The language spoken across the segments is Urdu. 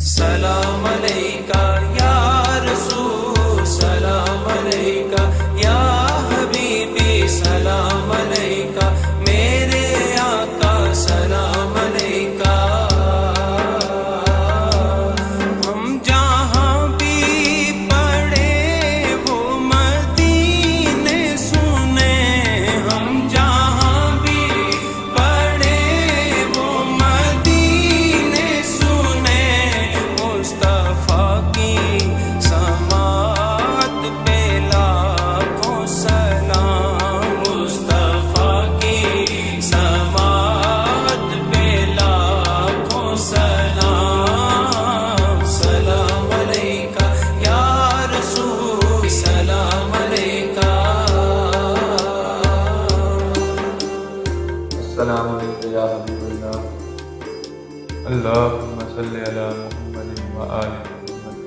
سلام علیکہ یا رسول، سلام علیکہ یا حبیبی، سلام علیکہ میرے آقا، سلام علیکہ۔ ہم جہاں بھی پڑھے وہ مدینے سنے، ہم جہاں بھی پڑھے وہ مدینے سنے، مصطفیٰ کی سماعت پہ لاکھوں سلام، مصطفیٰ کی سماعت پہ لاکھوں سلام۔ سلام علیکہ یا رسول، سلام علیکہ۔ السلام علیکم یا حبیب اللہ، اللہم صلی علی محمد وآل محمد،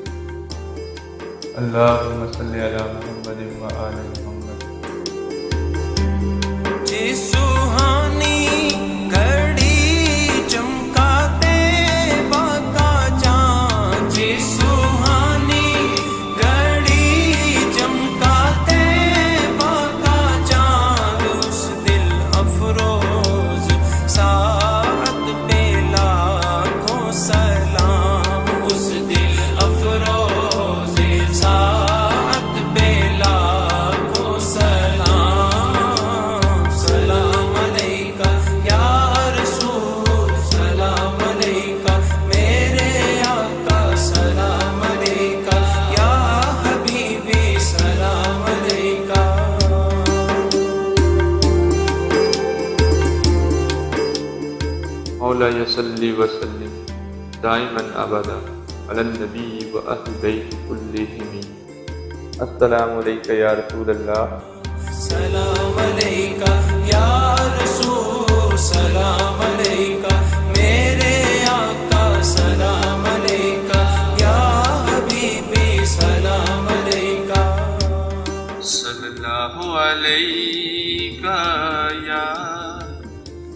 اللہم صلی علی محمد وآل محمد۔ جس سہانی گھڑی چمکاتے باقا جان، جس سہانی گھڑی چمکاتے باقا جان، اس دل افروز ساعت پہ لاکھوں سلام، اس دل افروز ساعت پہ لاکھوں سلام۔ سلام علیکہ یا رسول، سلام علیکہ میرے آقا، سلام علیکہ یا حبیبی، سلام علیکہ۔ مولاي صل وسلم دائما ابدا على النبي واهل بيت كلهم۔ السلام عليك يا رسول الله، سلام علیکہ یا رسول، سلام علیکہ میرے آقا، سلام علیکہ یا حبیبی، سلام علیکہ۔ صلی اللہ علیکہ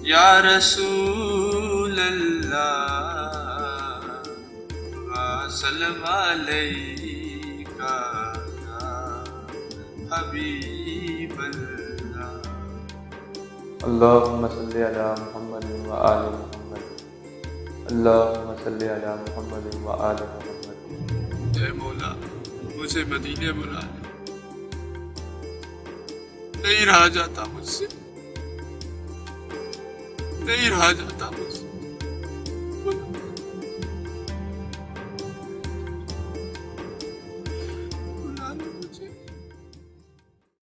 یا رسول اللہ، وسلم علیکہ یا حبیب اللہ۔ اللہم صلی علی محمد وآل محمد، اللہم صلی علی محمد وآل محمد۔ اے مولا مجھے مدینے بلا لے، نہیں رہا جاتا مجھ سے، نہیں رہا جاتا مجھ سے۔